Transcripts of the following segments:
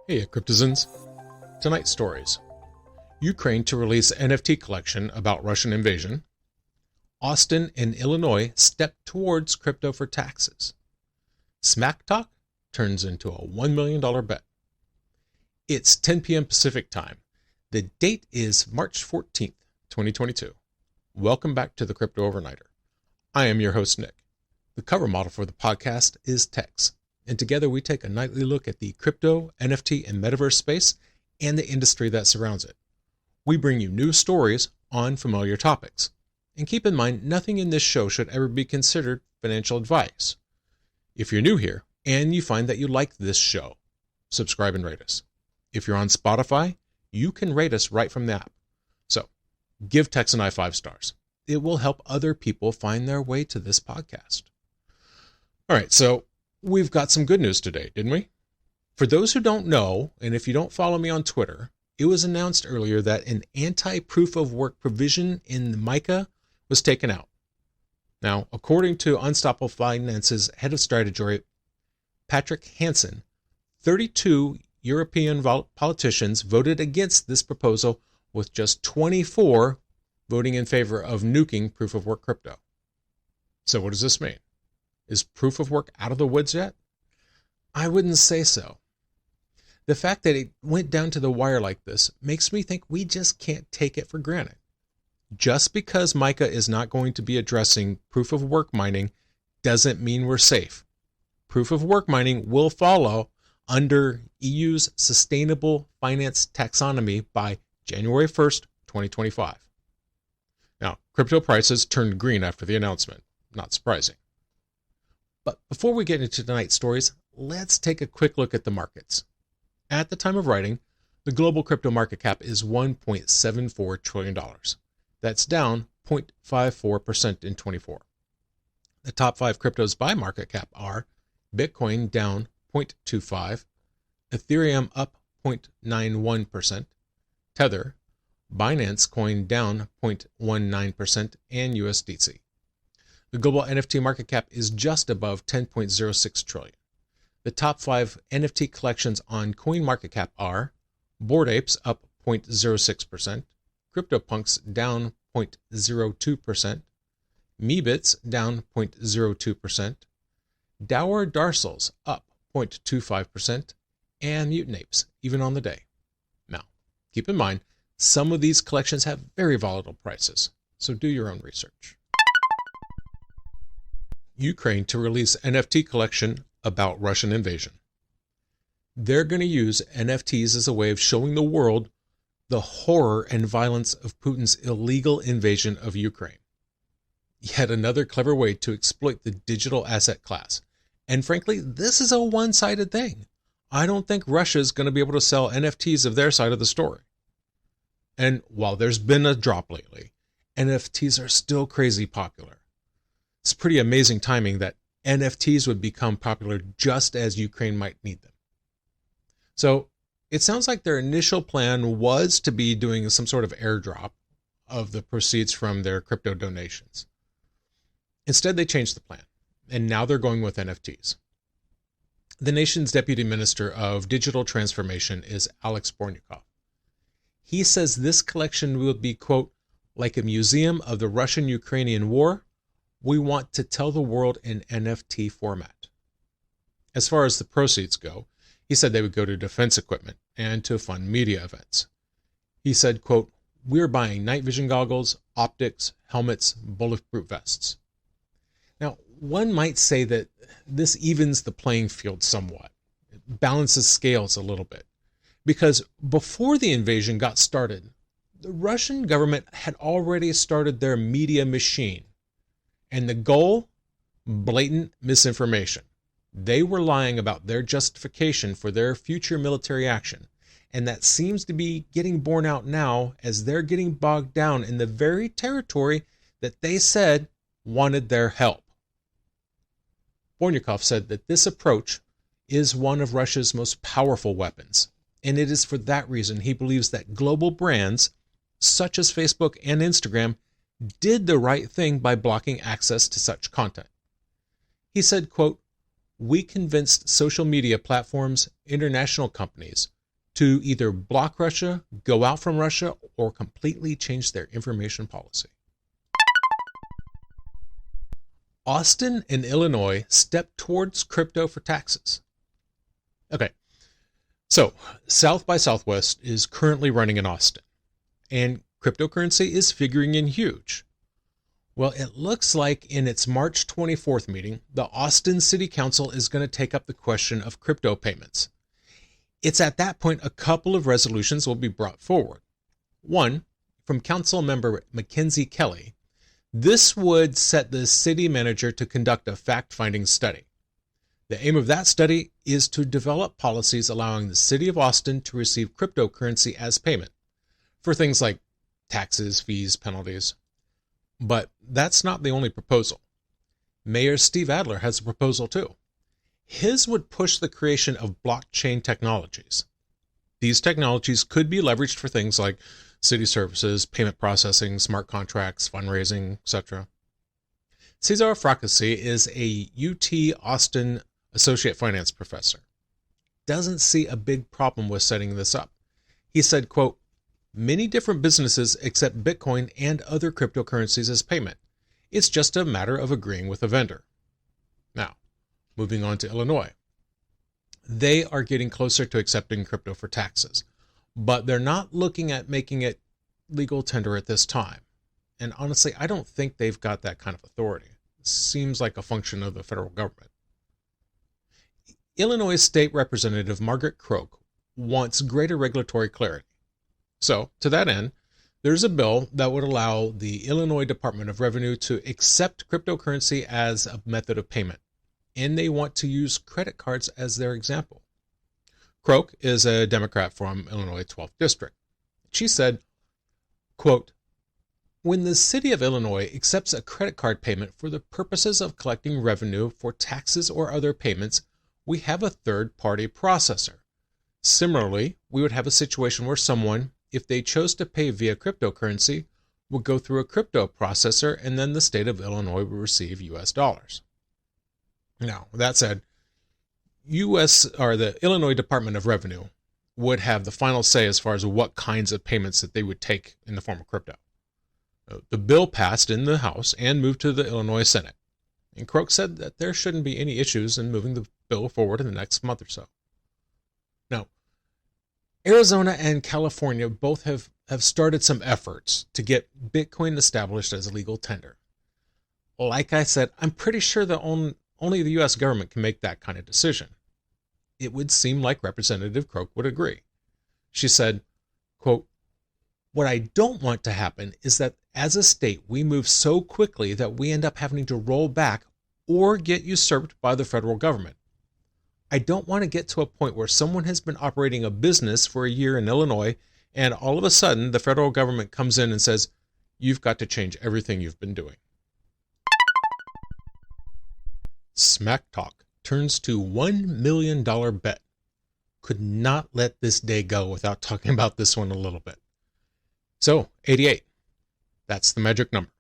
Heya, cryptozens. Tonight's stories. Ukraine to release NFT collection about Russian invasion. Austin and Illinois step towards crypto for taxes. Smack talk turns into a $1 million bet. It's 10 p.m. Pacific time. The date is March 14th, 2022. Welcome back to the Crypto Overnighter. I am your host, Nick. The cover model for the podcast is Tex, and together we take a nightly look at the crypto, NFT, and metaverse space and the industry that surrounds it. We bring you new stories on familiar topics. And keep in mind, nothing in this show should ever be considered financial advice. If you're new here and you find that you like this show, subscribe and rate us. If you're on Spotify, you can rate us right from the app. So give Tex and I 5 stars. It will help other people find their way to this podcast. All right, so we've got some good news today, didn't we? For those who don't know, and if you don't follow me on Twitter, it was announced earlier that an anti-proof of work provision in the MiCA was taken out. Now, according to Unstoppable Finance's head of strategy, Patrick Hansen, 32 European politicians voted against this proposal, with just 24 voting in favor of nuking proof of work crypto. So what does this mean? Is proof of work out of the woods yet? I wouldn't say so. The fact that it went down to the wire like this makes me think we just can't take it for granted. Just because MiCA is not going to be addressing proof of work mining doesn't mean we're safe. Proof of work mining will follow under EU's Sustainable Finance Taxonomy by January 1st, 2025. Now, crypto prices turned green after the announcement. Not surprising. But before we get into tonight's stories, let's take a quick look at the markets. At the time of writing, the global crypto market cap is $1.74 trillion. That's down 0.54% in 24. The top 5 cryptos by market cap are Bitcoin down 0.25%, Ethereum up 0.91%, Tether, Binance Coin down 0.19%, and USDC. The global NFT market cap is just above 10.06 trillion. The top 5 NFT collections on CoinMarketCap are Bored Apes up 0.06%, CryptoPunks down 0.02%, Meebits down 0.02%, Dour Darcels up 0.25%, and Mutant Apes, even on the day. Now, keep in mind, some of these collections have very volatile prices, so do your own research. Ukraine to release NFT collection about Russian invasion. They're going to use NFTs as a way of showing the world the horror and violence of Putin's illegal invasion of Ukraine. Yet another clever way to exploit the digital asset class. And frankly, this is a one-sided thing. I don't think Russia's going to be able to sell NFTs of their side of the story. And while there's been a drop lately, NFTs are still crazy popular. It's pretty amazing timing that NFTs would become popular just as Ukraine might need them. So it sounds like their initial plan was to be doing some sort of airdrop of the proceeds from their crypto donations. Instead, they changed the plan, and now they're going with NFTs. The nation's Deputy Minister of Digital Transformation is Alex Bornyakov. He says this collection will be, quote, like a museum of the Russian-Ukrainian war. We want to tell the world in NFT format. As far as the proceeds go, he said they would go to defense equipment and to fund media events. He said, quote, we're buying night vision goggles, optics, helmets, bulletproof vests. Now, one might say that this evens the playing field somewhat. It balances scales a little bit. Because before the invasion got started, the Russian government had already started their media machine. And the goal? Blatant misinformation. They were lying about their justification for their future military action. And that seems to be getting borne out now as they're getting bogged down in the very territory that they said wanted their help. Bornyakov said that this approach is one of Russia's most powerful weapons. And it is for that reason he believes that global brands, such as Facebook and Instagram, did the right thing by blocking access to such content. He said, quote, we convinced social media platforms, international companies, to either block Russia, go out from Russia, or completely change their information policy. Austin and Illinois step towards crypto for taxes. Okay, so South by Southwest is currently running in Austin, and cryptocurrency is figuring in huge. Well, it looks like in its March 24th meeting, the Austin City Council is going to take up the question of crypto payments. It's at that point a couple of resolutions will be brought forward. One, from Council member Mackenzie Kelly. This would set the city manager to conduct a fact-finding study. The aim of that study is to develop policies allowing the city of Austin to receive cryptocurrency as payment for things like taxes, fees, penalties. But that's not the only proposal. Mayor Steve Adler has a proposal too. His would push the creation of blockchain technologies. These technologies could be leveraged for things like city services, payment processing, smart contracts, fundraising, etc. Cesar Fracassi is a UT Austin associate finance professor. Doesn't see a big problem with setting this up. He said, quote, "Many different businesses accept Bitcoin and other cryptocurrencies as payment. It's just a matter of agreeing with a vendor." Now, moving on to Illinois. They are getting closer to accepting crypto for taxes, but they're not looking at making it legal tender at this time. And honestly, I don't think they've got that kind of authority. It seems like a function of the federal government. Illinois State Representative Margaret Croak wants greater regulatory clarity. So, to that end, there's a bill that would allow the Illinois Department of Revenue to accept cryptocurrency as a method of payment, and they want to use credit cards as their example. Croak is a Democrat from Illinois 12th District. She said, quote, "When the city of Illinois accepts a credit card payment for the purposes of collecting revenue for taxes or other payments, we have a third-party processor. Similarly, we would have a situation where someone, if they chose to pay via cryptocurrency, would go through a crypto processor, and then the state of Illinois would receive U.S. dollars. Now, that said, the Illinois Department of Revenue would have the final say as far as what kinds of payments that they would take in the form of crypto. The bill passed in the House and moved to the Illinois Senate. And Croak said that there shouldn't be any issues in moving the bill forward in the next month or so. Now, Arizona and California both have started some efforts to get Bitcoin established as a legal tender. Like I said, I'm pretty sure that only the U.S. government can make that kind of decision. It would seem like Representative Croak would agree. She said, quote, "What I don't want to happen is that as a state we move so quickly that we end up having to roll back or get usurped by the federal government. I don't want to get to a point where someone has been operating a business for a year in Illinois and all of a sudden the federal government comes in and says, you've got to change everything you've been doing." Smack Talk turns to $1 million bet. Could not let this day go without talking about this one a little bit. So, 88. That's the magic number.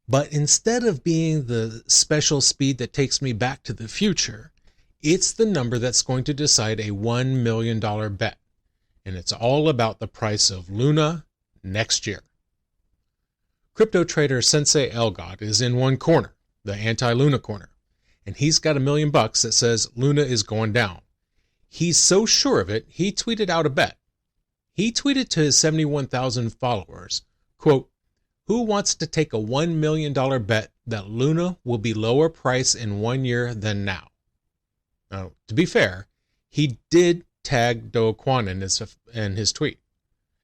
But instead of being the special speed that takes me back to the future, it's the number that's going to decide a $1 million bet. And it's all about the price of Luna next year. Crypto trader Sensei Elgod is in one corner, the anti-Luna corner. And he's got $1 million that says Luna is going down. He's so sure of it, he tweeted out a bet. He tweeted to his 71,000 followers, quote, "Who wants to take a $1 million bet that Luna will be lower price in 1 year than now?" Now, to be fair, he did tag Do Kwon in his tweet,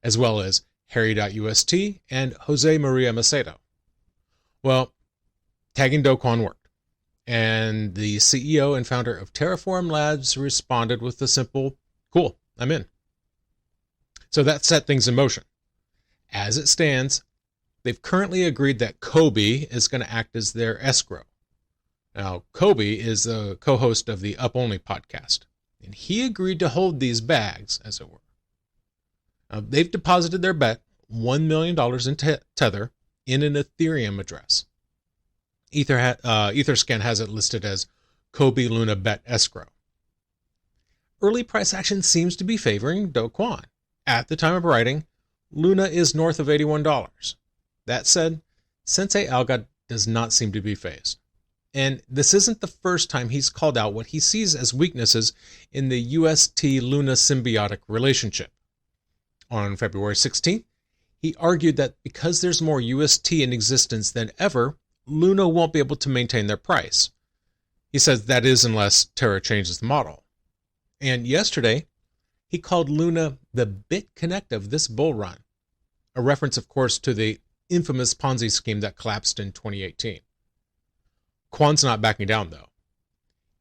as well as Harry.ust and Jose Maria Macedo. Well, tagging Do Kwon worked. And the CEO and founder of Terraform Labs responded with the simple, "Cool, I'm in." So that set things in motion. As it stands, they've currently agreed that Kobe is going to act as their escrow. Now, Kobe is a co-host of the Up Only podcast, and he agreed to hold these bags, as it were. Now, they've deposited their bet, $1 million in Tether, in an Ethereum address. Etherscan has it listed as Kobe Luna Bet Escrow. early price action seems to be favoring Do Kwon. At the time of writing, Luna is north of $81. That said, Sensei Algot does not seem to be phased. And this isn't the first time he's called out what he sees as weaknesses in the UST-Luna symbiotic relationship. On February 16th, he argued that because there's more UST in existence than ever, Luna won't be able to maintain their price. He says that is unless Terra changes the model. And yesterday, he called Luna the BitConnect of this bull run, a reference, of course, to the infamous Ponzi scheme that collapsed in 2018. Kwon's not backing down, though.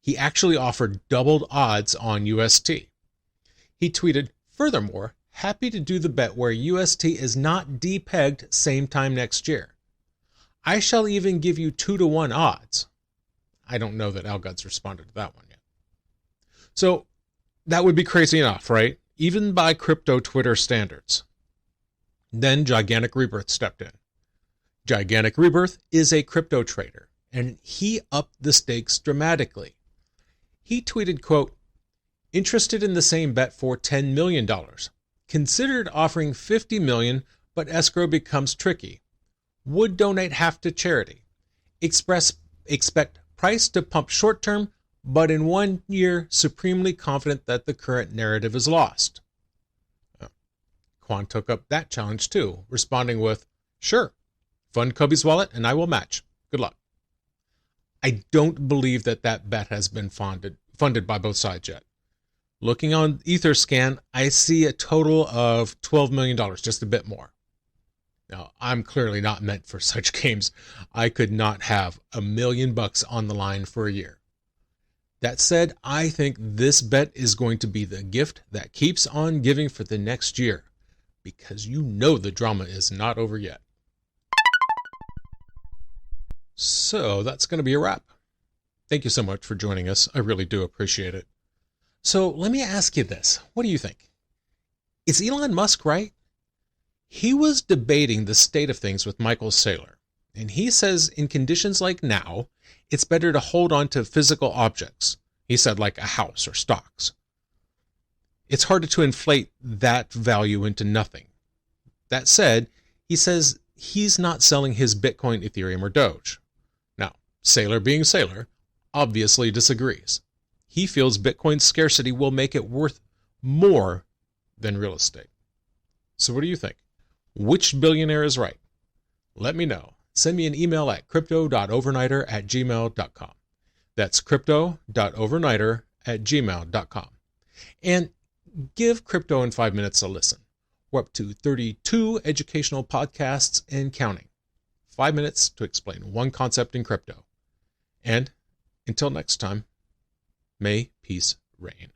He actually offered doubled odds on UST. He tweeted, "Furthermore, happy to do the bet where UST is not depegged same time next year. I shall even give you 2-to-1 odds." I don't know that Algot's responded to that one yet. So that would be crazy enough, right? Even by crypto Twitter standards. Then Gigantic Rebirth stepped in. Gigantic Rebirth is a crypto trader, and he upped the stakes dramatically. He tweeted, quote, "Interested in the same bet for $10 million. Considered offering $50 million, but escrow becomes tricky. Would donate half to charity. Expect price to pump short term, but in 1 year, supremely confident that the current narrative is lost." Kwon took up that challenge too, responding with, "Sure, fund Kobe's wallet and I will match. Good luck." I don't believe that bet has been funded by both sides yet. Looking on Etherscan, I see a total of $12 million, just a bit more. Now, I'm clearly not meant for such games. I could not have $1 million on the line for a year. That said, I think this bet is going to be the gift that keeps on giving for the next year, because you know the drama is not over yet. So that's going to be a wrap. Thank you so much for joining us. I really do appreciate it. So let me ask you this. What do you think? Is Elon Musk right? He was debating the state of things with Michael Saylor, and he says in conditions like now, it's better to hold on to physical objects. He said like a house or stocks. It's harder to inflate that value into nothing. That said, he says he's not selling his Bitcoin, Ethereum, or Doge. Now, Saylor being Saylor, obviously disagrees. He feels Bitcoin's scarcity will make it worth more than real estate. So what do you think? Which billionaire is right? Let me know. Send me an email at crypto.overnighter@gmail.com. That's crypto.overnighter@gmail.com. And give Crypto in 5 Minutes a listen. We're up to 32 educational podcasts and counting. 5 minutes to explain one concept in crypto. And until next time, may peace reign.